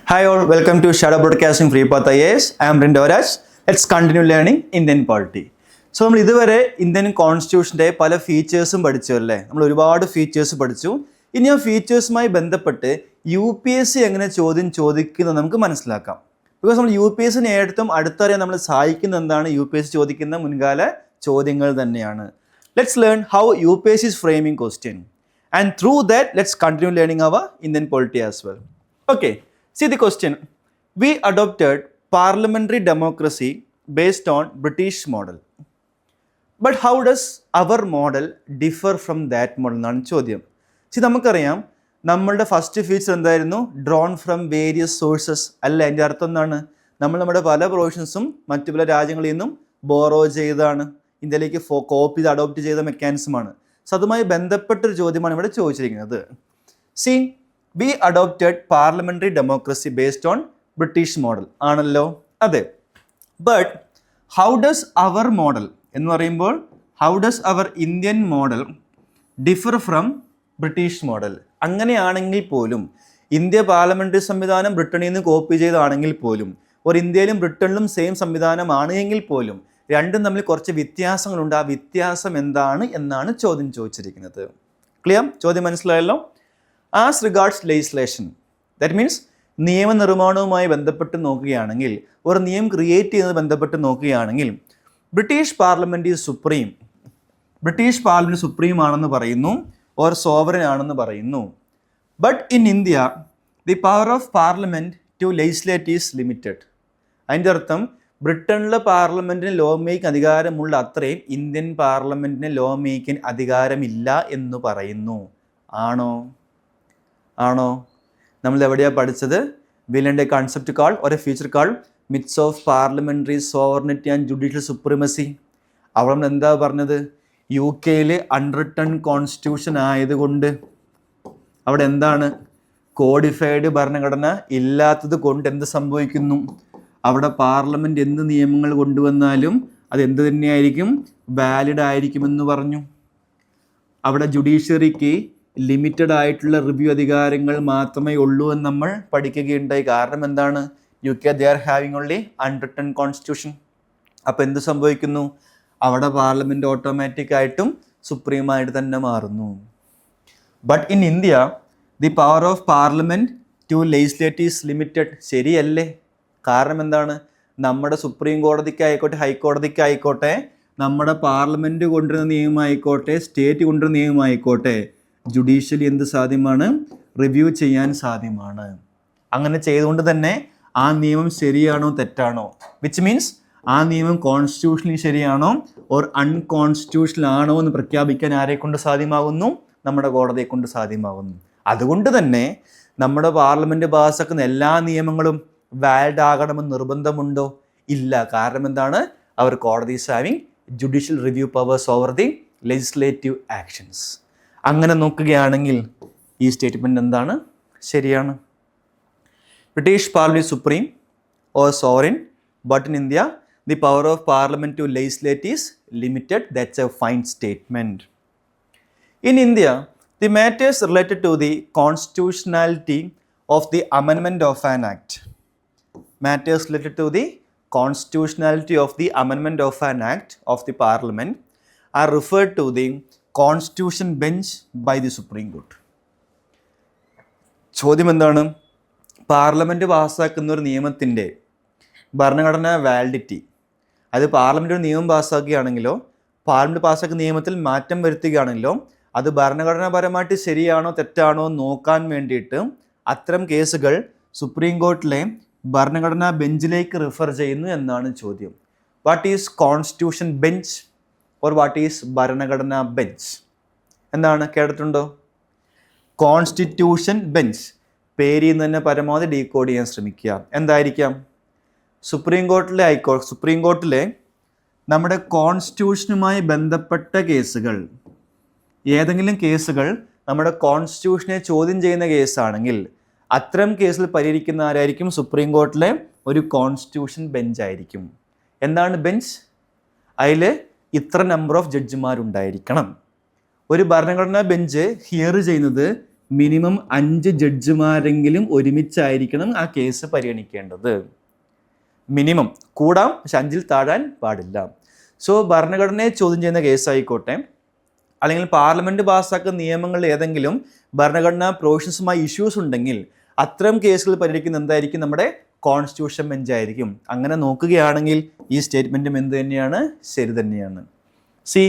Hi all, welcome to Shadow Broadcasting Free Path IAS. I am Rindovaraj. Let's continue learning Indian polity. So നമ്മൾ ഇതുവരെ Indian കോൺസ്റ്റിറ്റ്യൂഷൻ്റെ പല ഫീച്ചേഴ്സും പഠിച്ചു അല്ലേ? നമ്മൾ ഒരുപാട് ഫീച്ചേഴ്സ് പഠിച്ചു. ഇനി ആ ഫീച്ചേഴ്സുമായി ബന്ധപ്പെട്ട് UPSC എങ്ങനെ ചോദ്യം ചോദിക്കുന്നത് നമുക്ക് മനസ്സിലാക്കാം. ബിക്കോസ് നമ്മൾ UPSC നേരത്തും അടുത്തറിയാൻ നമ്മൾ സഹായിക്കുന്ന എന്താണ് UPSC ചോദിക്കുന്ന മുൻകാല ചോദ്യങ്ങൾ തന്നെയാണ്. Let's learn how UPSC is framing question. And through that, let's continue learning our Indian polity as well. Okay. See the question. We adopted parliamentary democracy based on British model. But how does our model differ from that model? എന്നാണ് ചോദ്യം. See നമുക്കറിയാം നമ്മളുടെ first feature എന്തായിരുന്നു? Drawn from various sources അല്ല. എൻ്റെ അർത്ഥം എന്താണ്? നമ്മൾ നമ്മുടെ പല പ്രൊവിഷൻസും മറ്റു പല രാജ്യങ്ങളിൽ നിന്നും ബോറോ ചെയ്താണ് ഇന്ത്യയിലേക്ക് കോപ്പി ചെയ്ത് അഡോപ്റ്റ് ചെയ്ത മെക്കാനിസമാണ്. സോ അതുമായി ബന്ധപ്പെട്ടൊരു ചോദ്യമാണ് ഇവിടെ ചോദിച്ചിരിക്കുന്നത്. See, we adopted parliamentary democracy based on British model. ആണല്ലോ? അതെ. But how does our model എന്ന് പറയുമ്പോൾ how does our Indian model differ from British model? അങ്ങനെയാണെങ്കിൽ പോലും ഇന്ത്യ പാർലമെൻ്ററി സംവിധാനം ബ്രിട്ടനിൽ നിന്ന് കോപ്പി ചെയ്താണെങ്കിൽ പോലും ഒരു ഇന്ത്യയിലും ബ്രിട്ടനിലും സെയിം സംവിധാനമാണ് എങ്കിൽ പോലും രണ്ടും തമ്മിൽ കുറച്ച് വ്യത്യാസങ്ങളുണ്ട്. ആ വ്യത്യാസം എന്താണ് എന്നാണ് ചോദ്യം ചോദിച്ചിരിക്കുന്നത്. ക്ലിയർ? ചോദ്യം മനസ്സിലായല്ലോ? As regards legislation, that means നിയമനിർമ്മാണവുമായി ബന്ധപ്പെട്ട് നോക്കുകയാണെങ്കിൽ, ഒരു നിയമം ക്രിയേറ്റ് ചെയ്യുന്നത് ബന്ധപ്പെട്ട് നോക്കുകയാണെങ്കിൽ British parliament is supreme. British parliament supreme ആണെന്ന് പറയുന്നു, ഓർ സോവറൻ ആണെന്ന് പറയുന്നു. But in India the power of parliament to legislate is limited. അതിൻ്റെ അർത്ഥം ബ്രിട്ടനിലെ പാർലമെൻറ്റിന് ലോ മേക്ക് അധികാരമുള്ള അത്രയും ഇന്ത്യൻ പാർലമെൻറ്റിന് ലോ മേക്കിന് അധികാരമില്ല എന്ന് പറയുന്നു. ആണോ? നമ്മൾ എവിടെയാണ് പഠിച്ചത്? വില്ലൻ്റെ കൺസെപ്റ്റ് കാൾ ഒരു ഫീച്ചർ കാൾ myths of parliamentary sovereignty and judicial supremacy. അവിടെ നമ്മൾ എന്താ പറഞ്ഞത്? UK അൺറിട്ടൺ കോൺസ്റ്റിറ്റ്യൂഷൻ ആയതുകൊണ്ട് അവിടെ എന്താണ്? കോഡിഫൈഡ് ഭരണഘടന ഇല്ലാത്തത് കൊണ്ട് എന്ത് സംഭവിക്കുന്നു? അവിടെ പാർലമെൻറ്റ് എന്ത് നിയമങ്ങൾ കൊണ്ടുവന്നാലും അത് എന്ത് തന്നെയായിരിക്കും? വാലിഡ് ആയിരിക്കുമെന്ന് പറഞ്ഞു. അവിടെ ജുഡീഷ്യറിക്ക് ലിമിറ്റഡ് ആയിട്ടുള്ള റിവ്യൂ അധികാരങ്ങൾ മാത്രമേ ഉള്ളൂ എന്ന് നമ്മൾ പഠിക്കുകയുണ്ടായി. കാരണം എന്താണ്? UK they are having only unwritten constitution. അപ്പോൾ എന്ത് സംഭവിക്കുന്നു? അവിടെ പാർലമെൻറ്റ് ഓട്ടോമാറ്റിക് ആയിട്ടും സുപ്രീമായിട്ട് തന്നെ മാറുന്നു. But in India the power of parliament to legislate is limited. ശരിയല്ലേ? കാരണം എന്താണ്? നമ്മുടെ സുപ്രീം കോടതിക്കായിക്കോട്ടെ ഹൈക്കോടതിക്കായിക്കോട്ടെ നമ്മുടെ പാർലമെൻറ്റ് കൊണ്ടുവരുന്ന നിയമമായിക്കോട്ടെ സ്റ്റേറ്റ് കൊണ്ടുവരുന്ന നിയമമായിക്കോട്ടെ ജുഡീഷ്യലി എന്ത് സാധ്യമാണ്? റിവ്യൂ ചെയ്യാൻ സാധ്യമാണ്. അങ്ങനെ ചെയ്തുകൊണ്ട് തന്നെ ആ നിയമം ശരിയാണോ തെറ്റാണോ, വിച്ച് മീൻസ് ആ നിയമം കോൺസ്റ്റിറ്റ്യൂഷണലി ശരിയാണോ ഓർ അൺകോൺസ്റ്റിറ്റ്യൂഷണൽ ആണോ എന്ന് പ്രഖ്യാപിക്കാൻ ആരെ കൊണ്ട് സാധ്യമാകുന്നു? നമ്മുടെ കോടതിയെ കൊണ്ട് സാധ്യമാകുന്നു. അതുകൊണ്ട് തന്നെ നമ്മുടെ പാർലമെൻറ്റ് പാസ്സാക്കുന്ന എല്ലാ നിയമങ്ങളും വാലിഡ് ആകണമെന്ന് നിർബന്ധമുണ്ടോ? ഇല്ല. കാരണം എന്താണ്? അവർ കോടതി is having judicial review powers over the legislative actions. അങ്ങനെ നോക്കുകയാണെങ്കിൽ ഈ സ്റ്റേറ്റ്മെൻറ്റ് എന്താണ്? ശരിയാണ്. British parliament supreme or sovereign, but in India the power of parliament to legislate is limited. That's a fine statement. In India the matters related to the constitutionality of the amendment of an act. Matters related to the constitutionality of the amendment of an act of the parliament are referred to the constitution bench by the Supreme Court. ചോദ്യം എന്താണ്? Parliament പാസ്സാക്കുന്ന ഒരു നിയമത്തിൻ്റെ ഭരണഘടനാ validity, അത് parliament ഒരു നിയമം പാസ്സാക്കുകയാണെങ്കിലോ parliament പാസ്സാക്കുന്ന നിയമത്തിൽ മാറ്റം വരുത്തുകയാണെങ്കിലോ അത് ഭരണഘടനാപരമായിട്ട് ശരിയാണോ തെറ്റാണോ നോക്കാൻ വേണ്ടിയിട്ട് അത്തരം കേസുകൾ സുപ്രീം കോർട്ടിലെ ഭരണഘടനാ ബെഞ്ചിലേക്ക് റിഫർ ചെയ്യുന്നു എന്നാണ് ചോദ്യം. What is constitution bench or what is ഭരണഘടനാ ബെഞ്ച്? എന്താണ് കേട്ടിട്ടുണ്ടോ? കോൺസ്റ്റിറ്റ്യൂഷൻ ബെഞ്ച് പേരിൽ നിന്ന് തന്നെ പരമാവധി ഡീകോഡ് ചെയ്യാൻ ശ്രമിക്കുക. എന്തായിരിക്കാം? സുപ്രീം കോർട്ടിലെ നമ്മുടെ കോൺസ്റ്റിറ്റ്യൂഷനുമായി ബന്ധപ്പെട്ട കേസുകൾ, ഏതെങ്കിലും കേസുകൾ നമ്മുടെ കോൺസ്റ്റിറ്റ്യൂഷനെ ചോദ്യം ചെയ്യുന്ന കേസാണെങ്കിൽ അത്തരം കേസിൽ പരിഹരിക്കുന്ന ആരായിരിക്കും? സുപ്രീം കോർട്ടിലെ ഒരു കോൺസ്റ്റിറ്റ്യൂഷൻ ബെഞ്ച് ആയിരിക്കും. എന്താണ് ബെഞ്ച്? അതിൽ ഇത്ര നമ്പർ ഓഫ് ജഡ്ജിമാരുണ്ടായിരിക്കണം. ഒരു ഭരണഘടനാ ബെഞ്ച് ഹിയർ ചെയ്യുന്നത് മിനിമം 5 ജഡ്ജിമാരെങ്കിലും ഒരുമിച്ചായിരിക്കണം ആ കേസ് പരിഗണിക്കേണ്ടത്. മിനിമം കൂടാം, പക്ഷെ 5-ൽ താഴാൻ പാടില്ല. സോ ഭരണഘടനയെ ചോദ്യം ചെയ്യുന്ന കേസായിക്കോട്ടെ, അല്ലെങ്കിൽ പാർലമെന്റ് പാസ്സാക്കുന്ന നിയമങ്ങളിൽ ഏതെങ്കിലും ഭരണഘടനാ പ്രൊവിഷൻസുമായി ഇഷ്യൂസ് ഉണ്ടെങ്കിൽ അത്തരം കേസുകൾ പരിഗണിക്കുന്ന എന്തായിരിക്കും? നമ്മുടെ കോൺസ്റ്റിറ്റ്യൂഷൻ ബെഞ്ചായിരിക്കും. അങ്ങനെ നോക്കുകയാണെങ്കിൽ ഈ സ്റ്റേറ്റ്മെൻറ്റും എന്ത് തന്നെയാണ്? ശരി തന്നെയാണ്. C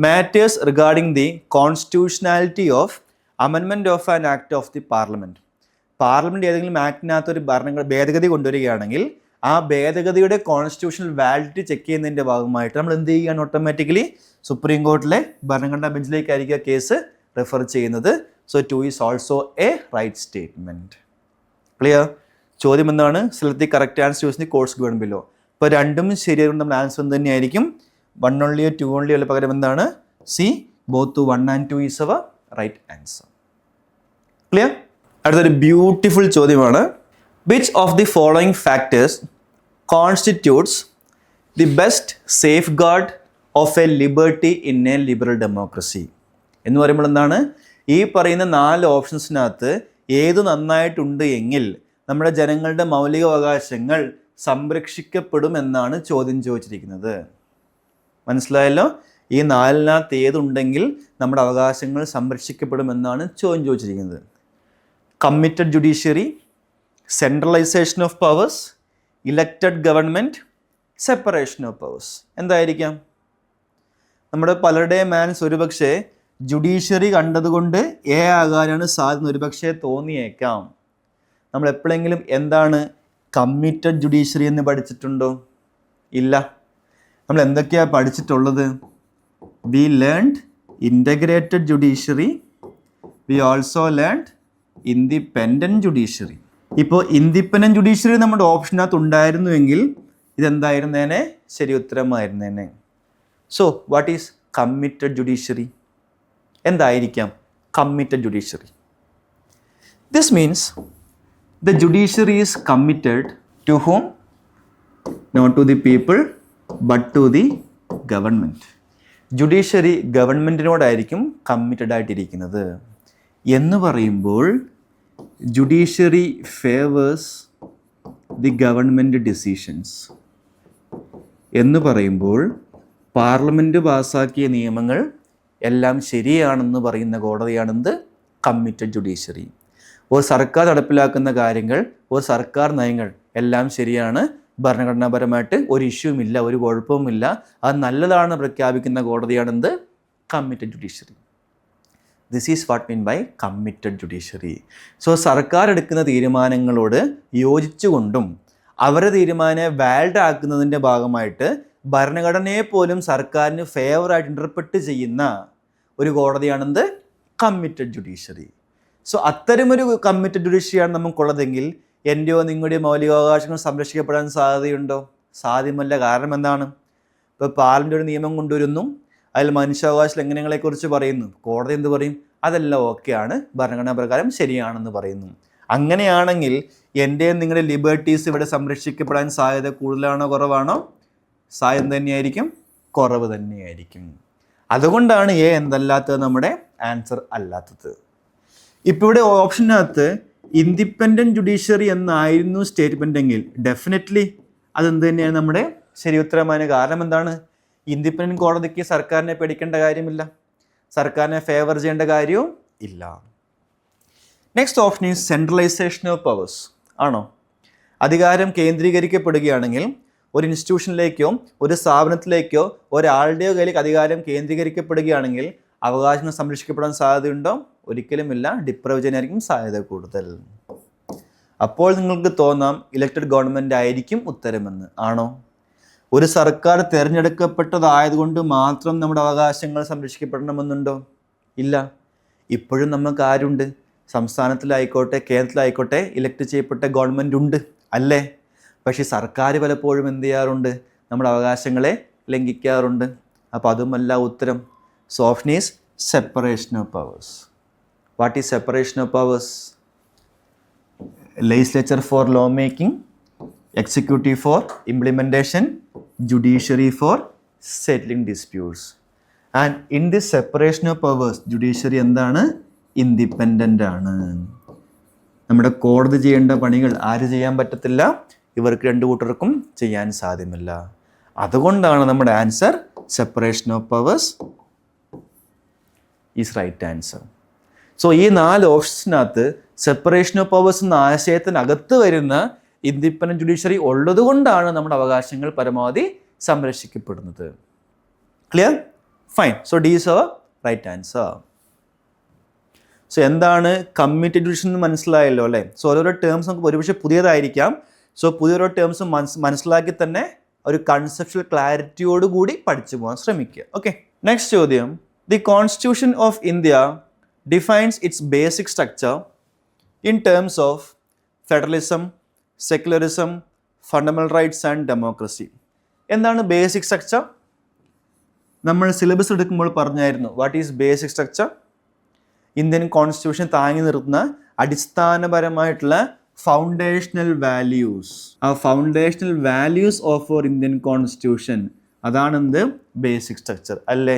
matters regarding the constitutionality of amendment of an act of the parliament. Parliament ഏതെങ്കിലും ആക്ടിനകത്ത് ഒരു ഭേദഗതി കൊണ്ടുവരികയാണെങ്കിൽ ആ ഭേദഗതിയുടെ കോൺസ്റ്റിറ്റ്യൂഷണൽ വാലിഡിറ്റി ചെക്ക് ചെയ്യുന്നതിൻ്റെ ഭാഗമായിട്ട് നമ്മൾ എന്ത് ചെയ്യുകയാണ്? ഓട്ടോമാറ്റിക്കലി സുപ്രീം കോർട്ടിലെ ഭരണഘടനാ ബെഞ്ചിലേക്കായിരിക്കും കേസ് റെഫർ ചെയ്യുന്നത്. So 2 is also a right statement. Clear? ചോദ്യം എന്താണ്? Select the correct answer using the codes given below. ഇപ്പോൾ രണ്ടും ശരിയായതുകൊണ്ട് നമ്മുടെ ആൻസർ എന്ത് തന്നെയായിരിക്കും? 1 ഓൺലിയോ 2 ഓൺലിയോ അല്ല, പകരം എന്താണ്? C both 1 and 2 is our right answer. Clear? അടുത്തൊരു ബ്യൂട്ടിഫുൾ ചോദ്യമാണ്. Which of the following factors constitutes the best safeguard of a liberty in a liberal democracy എന്ന് പറയുമ്പോൾ എന്താണ്? ഈ പറയുന്ന 4 ഓപ്ഷൻസിനകത്ത് ഏത് നന്നായിട്ടുണ്ട് എങ്കിൽ നമ്മുടെ ജനങ്ങളുടെ മൗലികാവകാശങ്ങൾ സംരക്ഷിക്കപ്പെടും എന്നാണ് ചോദ്യം ചോദിച്ചിരിക്കുന്നത്. മനസ്സിലായല്ലോ? ഈ 4-നകത്ത് ഏതുണ്ടെങ്കിൽ നമ്മുടെ അവകാശങ്ങൾ സംരക്ഷിക്കപ്പെടുമെന്നാണ് ചോദ്യം ചോദിച്ചിരിക്കുന്നത്. Committed judiciary, centralisation of powers, elected government, separation of powers. എന്തായിരിക്കാം? നമ്മുടെ പലരുടെയും ആൻസ് ഒരുപക്ഷെ ജുഡീഷ്യറി കണ്ടതുകൊണ്ട് എ ആകാനാണ് സാധ്യത ഒരുപക്ഷെ തോന്നിയേക്കാം. നമ്മൾ എപ്പോഴെങ്കിലും എന്താണ് കമ്മിറ്റഡ് ജുഡീഷ്യറി എന്ന് പഠിച്ചിട്ടുണ്ടോ? ഇല്ല. നമ്മൾ എന്തൊക്കെയാണ് പഠിച്ചിട്ടുള്ളത്? We learned integrated judiciary, we also learned independent judiciary. ഇപ്പോൾ ഇൻഡിപെൻഡൻറ്റ് ജുഡീഷ്യറി നമ്മുടെ ഓപ്ഷനകത്ത് ഉണ്ടായിരുന്നുവെങ്കിൽ ഇതെന്തായിരുന്നേനെ? ശരി ഉത്തരമായിരുന്നേനെ. So what is committed judiciary? എന്തായിരിക്കാം committed judiciary? This means the judiciary is committed to whom? Not to the people but to the government. Judiciary ഗവൺമെൻറ്റിനോടായിരിക്കും committed ആയിട്ടിരിക്കുന്നത്. എന്ന് പറയുമ്പോൾ judiciary favours the government decisions എന്ന് പറയുമ്പോൾ പാർലമെൻറ്റ് പാസ്സാക്കിയ നിയമങ്ങൾ എല്ലാം ശരിയാണെന്ന് പറയുന്ന കോടതിയാണെന്ത്? Committed judiciary. ഒരു സർക്കാർ നടപ്പിലാക്കുന്ന കാര്യങ്ങൾ, ഒരു സർക്കാർ നയങ്ങൾ എല്ലാം ശരിയാണ്, ഭരണഘടനാപരമായിട്ട് ഒരു ഇഷ്യൂമില്ല, ഒരു കുഴപ്പവുമില്ല, അത് നല്ലതാണ് പ്രഖ്യാപിക്കുന്ന കോടതിയാണെന്ത്? Committed judiciary. This is what mean by committed judiciary. So സർക്കാർ എടുക്കുന്ന തീരുമാനങ്ങളോട് യോജിച്ചുകൊണ്ടും അവരുടെ തീരുമാനം വാലിഡ് ആക്കുന്നതിൻ്റെ ഭാഗമായിട്ട് ഭരണഘടനയെ പോലും സർക്കാരിന് ഫേവറായിട്ട് ഇൻ്റർപ്രറ്റ് ചെയ്യുന്ന ഒരു കോടതിയാണെന്ത്? Committed judiciary. സോ അത്തരമൊരു കമ്മിറ്റഡ് ജുഡീഷ്യറിയാണ് നമുക്കുള്ളതെങ്കിൽ എൻ്റെയോ നിങ്ങളുടെയോ മൗലികാവകാശങ്ങൾ സംരക്ഷിക്കപ്പെടാൻ സാധ്യതയുണ്ടോ? സാധ്യമല്ല. കാരണം എന്താണ്? ഇപ്പോൾ പാർലമെൻറ്റ് ഒരു നിയമം കൊണ്ടുവരുന്നു, അതിൽ മനുഷ്യാവകാശ ലംഘനങ്ങളെക്കുറിച്ച് പറയുന്നു, കോടതി എന്ത് പറയും? അതെല്ലാം ഓക്കെയാണ്, ഭരണഘടനാ പ്രകാരം ശരിയാണെന്ന് പറയുന്നു. അങ്ങനെയാണെങ്കിൽ എൻ്റെയും നിങ്ങളുടെ ലിബർട്ടീസ് ഇവിടെ സംരക്ഷിക്കപ്പെടാൻ സാധ്യത കൂടുതലാണോ കുറവാണോ? സാധ്യത തന്നെയായിരിക്കും, കുറവ് തന്നെയായിരിക്കും. അതുകൊണ്ടാണ് എ എന്തല്ലാത്തത് നമ്മുടെ ആൻസർ അല്ലാത്തത്. ഇപ്പോൾ ഇവിടെ ഓപ്ഷനകത്ത് ഇൻഡിപെൻഡൻറ്റ് ജുഡീഷ്യറി എന്നായിരുന്നു സ്റ്റേറ്റ്മെൻ്റ് എങ്കിൽ ഡെഫിനറ്റ്ലി അതെന്ത് തന്നെയാണ് നമ്മുടെ ശരി ഉത്തരമാണ്. കാരണം എന്താണ്? ഇൻഡിപെൻഡൻറ്റ് കോടതിക്ക് സർക്കാരിനെ പേടിക്കേണ്ട കാര്യമില്ല, സർക്കാരിനെ ഫേവർ ചെയ്യേണ്ട കാര്യവും ഇല്ല. Next option is centralisation of powers. ആണോ? അധികാരം കേന്ദ്രീകരിക്കപ്പെടുകയാണെങ്കിൽ ഒരു ഇൻസ്റ്റിറ്റ്യൂഷനിലേക്കോ ഒരു സ്ഥാപനത്തിലേക്കോ ഒരാളുടെയോ കയ്യിലേക്ക് അധികാരം കേന്ദ്രീകരിക്കപ്പെടുകയാണെങ്കിൽ അവകാശങ്ങൾ സംരക്ഷിക്കപ്പെടാൻ സാധ്യതയുണ്ടോ? ഒരിക്കലുമില്ല. ഡിപ്രൈവ് ചെയ്യാനായിരിക്കും സാധ്യത കൂടുതൽ. അപ്പോൾ നിങ്ങൾക്ക് തോന്നാം ഇലക്റ്റഡ് ഗവൺമെൻറ് ആയിരിക്കും ഉത്തരമെന്ന്. ആണോ? ഒരു സർക്കാർ തിരഞ്ഞെടുക്കപ്പെട്ടതായതുകൊണ്ട് മാത്രം നമ്മുടെ അവകാശങ്ങൾ സംരക്ഷിക്കപ്പെടണമെന്നുണ്ടോ? ഇല്ല. ഇപ്പോഴും നമുക്ക് ആരുണ്ട്? സംസ്ഥാനത്തിലായിക്കോട്ടെ കേരളത്തിലായിക്കോട്ടെ ഇലക്ട് ചെയ്യപ്പെട്ട ഗവൺമെൻറ് ഉണ്ട് അല്ലേ? പക്ഷേ സർക്കാർ പലപ്പോഴും എന്ത് ചെയ്യാറുണ്ട്? നമ്മുടെ അവകാശങ്ങളെ ലംഘിക്കാറുണ്ട്. അപ്പോൾ അതുമല്ല ഉത്തരം. So option is separation of powers. What is separation of powers? Legislature for law making, executive for implementation, judiciary for settling disputes. And in this separation of powers judiciary എന്താണ്? ഇൻഡിപെൻഡൻ്റ് ആണ്. നമ്മുടെ കോടതി ചെയ്യേണ്ട പണികൾ ആര് ചെയ്യാൻ പറ്റത്തില്ല? ഇവർക്ക് രണ്ടു കൂട്ടർക്കും ചെയ്യാൻ സാധ്യമല്ല. അതുകൊണ്ടാണ് നമ്മുടെ answer separation of powers is right answer. So ഈ 4 ഓപ്ഷൻസിനകത്ത് സെപ്പറേഷൻ ഓഫ് പവേഴ്സ് എന്ന ആശയത്തിനകത്ത് വരുന്ന ഇൻഡിപെൻഡൻറ്റ് ജുഡീഷ്യറി ഉള്ളത് കൊണ്ടാണ് നമ്മുടെ അവകാശങ്ങൾ പരമാവധി സംരക്ഷിക്കപ്പെടുന്നത്. Clear? Fine. So D is our right answer. So എന്താണ് കമ്മിറ്റഡ് ജുഡീഷ്യറി എന്ന് മനസ്സിലായല്ലോ അല്ലേ? സോ ഓരോരോ ടേംസ് നമുക്ക് ഒരുപക്ഷെ പുതിയതായിരിക്കാം. സോ പുതിയോരോ ടേംസ് മനസ്സിലാക്കി തന്നെ ഒരു കൺസെപ്ച്വൽ ക്ലാരിറ്റിയോട് കൂടി പഠിച്ചു പോകാൻ ശ്രമിക്കുക. ഓക്കെ, നെക്സ്റ്റ് ചോദ്യം. The constitution of India defines its basic structure in terms of federalism, secularism, fundamental rights and democracy. എന്താണ് ബേസിക് സ്ട്രക്ചർ? നമ്മൾ സിലബസ് എടുക്കുമ്പോൾ പറഞ്ഞായിരുന്നു what is basic structure. Indian constitution താങ്ങി നിർത്തുന്ന അടിസ്ഥാനപരമായിട്ടുള്ള ഫൗണ്ടേഷണൽ വാല്യൂസ്. ആ foundational values of our Indian constitution, അതാണെന്ത്? Basic structure അല്ലേ?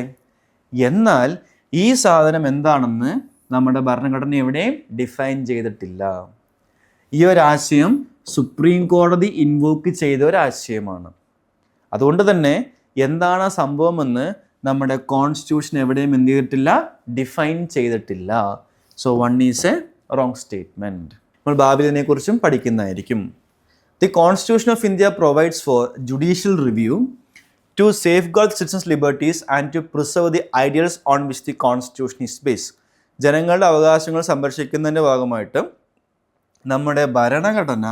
എന്നാൽ ഈ സാധനം എന്താണെന്ന് നമ്മുടെ ഭരണഘടന എവിടെയും ഡിഫൈൻ ചെയ്തിട്ടില്ല. ഈ ഒരാശയം സുപ്രീം കോടതി ഇൻവോക്ക് ചെയ്ത ഒരാശയമാണ്. അതുകൊണ്ട് തന്നെ എന്താണ് ആ സംഭവമെന്ന് നമ്മുടെ കോൺസ്റ്റിറ്റ്യൂഷൻ എവിടെയും എന്ത് ചെയ്തിട്ടില്ല? ഡിഫൈൻ ചെയ്തിട്ടില്ല. So 1 is a wrong statement. നമ്മൾ ഭാവിയെ കുറിച്ചും പഠിക്കുന്നതായിരിക്കും. The constitution of India provides for judicial review to safeguard citizens' liberties and to preserve the ideals on which the constitution is based. ജനങ്ങളുടെ അവകാശങ്ങൾ സംരക്ഷിക്കുന്നതിൻ്റെ ഭാഗമായിട്ട് നമ്മുടെ ഭരണഘടന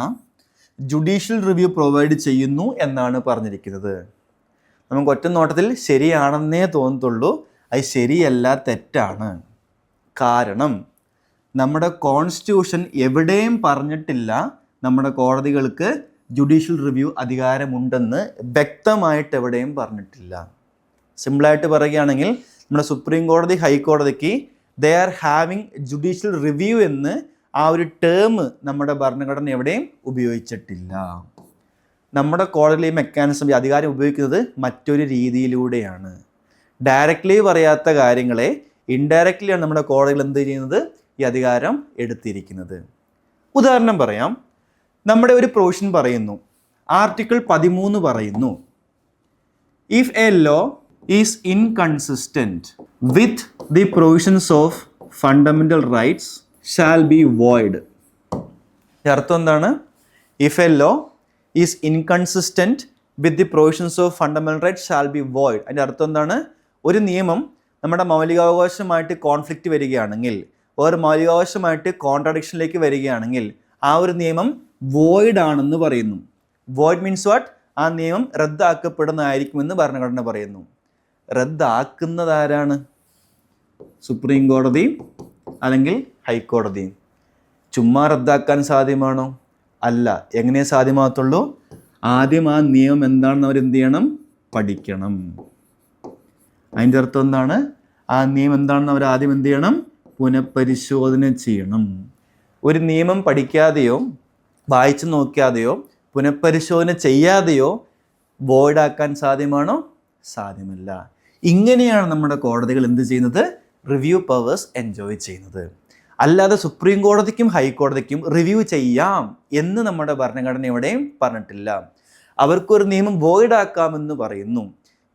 ജുഡീഷ്യൽ റിവ്യൂ പ്രൊവൈഡ് ചെയ്യുന്നു എന്നാണ് പറഞ്ഞിരിക്കുന്നത്. നമുക്ക് ഒറ്റ നോട്ടത്തിൽ ശരിയാണെന്നേ തോന്നത്തുള്ളൂ. അത് ശരിയല്ല, തെറ്റാണ്. കാരണം നമ്മുടെ കോൺസ്റ്റിറ്റ്യൂഷൻ എവിടെയും പറഞ്ഞിട്ടില്ല നമ്മുടെ കോടതികൾക്ക് ജുഡീഷ്യൽ റിവ്യൂ അധികാരമുണ്ടെന്ന് വ്യക്തമായിട്ട് എവിടെയും പറഞ്ഞിട്ടില്ല. സിമ്പിളായിട്ട് പറയുകയാണെങ്കിൽ നമ്മുടെ സുപ്രീം കോടതി, ഹൈക്കോടതിക്ക് they are having judicial review എന്ന് ആ ഒരു ടേം നമ്മുടെ ഭരണഘടന എവിടെയും ഉപയോഗിച്ചിട്ടില്ല. നമ്മുടെ കോടതിയിലെ ഈ മെക്കാനിസം, ഈ അധികാരം ഉപയോഗിക്കുന്നത് മറ്റൊരു രീതിയിലൂടെയാണ്. ഡയറക്റ്റ്ലി പറയാത്ത കാര്യങ്ങളെ ഇൻഡയറക്റ്റ്ലിയാണ് നമ്മുടെ കോടതികൾ എന്ത് ചെയ്യുന്നത്? ഈ അധികാരം എടുത്തിരിക്കുന്നത്. ഉദാഹരണം പറയാം. നമ്മുടെ ഒരു പ്രൊവിഷൻ പറയുന്നു, ആർട്ടിക്കിൾ 13 പറയുന്നു, if A law is inconsistent with the provisions of fundamental rights shall be void. അർത്ഥം എന്താണ്? If A law is inconsistent with the provisions of fundamental rights shall be void. അതിൻ്റെ അർത്ഥം എന്താണ്? ഒരു നിയമം നമ്മുടെ മൗലികാവകാശമായിട്ട് കോൺഫ്ലിക്റ്റ് വരികയാണെങ്കിൽ, ഒരു മൗലികാവകാശമായിട്ട് കോൺട്രാഡിക്ഷനിലേക്ക് വരികയാണെങ്കിൽ ആ ഒരു നിയമം വോയിഡ് ആണെന്ന് പറയുന്നു. Void means what? ആ നിയമം റദ്ദാക്കപ്പെടുന്നതായിരിക്കുമെന്ന് ഭരണഘടന പറയുന്നു. റദ്ദാക്കുന്നത് ആരാണ്? സുപ്രീം കോടതി അല്ലെങ്കിൽ ഹൈക്കോടതി. ചുമ്മാ റദ്ദാക്കാൻ സാധ്യമാണോ? അല്ല. എങ്ങനെ സാധ്യമാകത്തുള്ളൂ? ആദ്യം ആ നിയമം എന്താണെന്ന് അവരെന്ത് ചെയ്യണം? പഠിക്കണം. അതിൻ്റെ അർത്ഥം എന്താണ്? ആ നിയമം എന്താണെന്ന് അവർ ആദ്യം എന്ത് ചെയ്യണം? പുനഃപരിശോധന ചെയ്യണം. ഒരു നിയമം പഠിക്കാതെയോ വായിച്ചു നോക്കാതെയോ പുനഃപരിശോധന ചെയ്യാതെയോ വോയിഡാക്കാൻ സാധ്യമാണോ? സാധ്യമല്ല. ഇങ്ങനെയാണ് നമ്മുടെ കോടതികൾ എന്ത് ചെയ്യുന്നത്? റിവ്യൂ പവേഴ്സ് എൻജോയ് ചെയ്യുന്നത്. അല്ലാതെ സുപ്രീം കോടതിക്കും ഹൈക്കോടതിക്കും റിവ്യൂ ചെയ്യാം എന്ന് നമ്മുടെ ഭരണഘടന എവിടെയും പറഞ്ഞിട്ടില്ല. അവർക്കൊരു നിയമം വോയിഡ് ആക്കാമെന്ന് പറയുന്നു.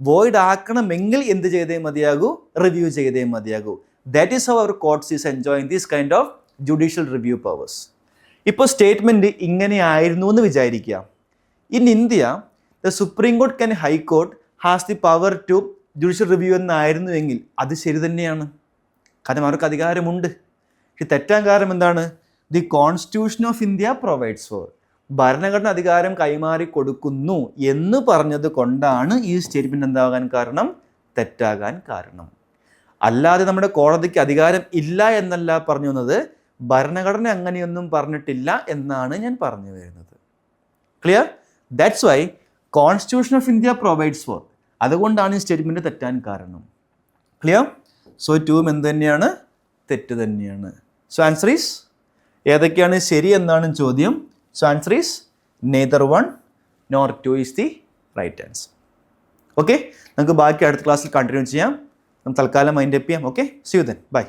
വോയിഡ് ആക്കണമെങ്കിൽ എന്ത് ചെയ്തേ മതിയാകൂ? റിവ്യൂ ചെയ്തേ മതിയാകൂ. That is how our courts is enjoying this kind of judicial review powers. ഇപ്പോൾ സ്റ്റേറ്റ്മെൻറ്റ് ഇങ്ങനെയായിരുന്നു എന്ന് വിചാരിക്കുക. In India the supreme court can high court has the power to judicial review എന്നായിരുന്നുവെങ്കിൽ അത് ശരി തന്നെയാണ്. കാരണം അവർക്ക് അധികാരമുണ്ട്. പക്ഷെ തെറ്റാൻ കാരണം എന്താണ്? The constitution of India provides four. ഭരണഘടന അധികാരം കൈമാറി കൊടുക്കുന്നു എന്ന് പറഞ്ഞത് കൊണ്ടാണ് ഈ സ്റ്റേറ്റ്മെൻറ്റ് എന്താകാൻ കാരണം? തെറ്റാകാൻ കാരണം. അല്ലാതെ നമ്മുടെ കോടതിക്ക് അധികാരം ഇല്ല എന്നല്ല പറഞ്ഞു വന്നത്, ഭരണഘടന അങ്ങനെയൊന്നും പറഞ്ഞിട്ടില്ല എന്നാണ് ഞാൻ പറഞ്ഞു വരുന്നത്. Clear? That's why constitution of India provides four. അതുകൊണ്ടാണ് ഈ സ്റ്റേറ്റ്മെൻറ്റ് തെറ്റാൻ കാരണം. ക്ലിയർ? സോ 2 എന്ത് തന്നെയാണ്? തെറ്റ് തന്നെയാണ്. സോ ആൻസർ ഈസ്, ഏതൊക്കെയാണ് ശരി എന്നാണ് ചോദ്യം. So answer is neither 1 nor 2 is the right answer. Okay, നമുക്ക് ബാക്കി അടുത്ത ക്ലാസ്സിൽ കണ്ടിന്യൂ ചെയ്യാം. നമുക്ക് തൽക്കാലം മൈൻഡ് അപ്പ് ചെയ്യാം. Okay, see you then. By.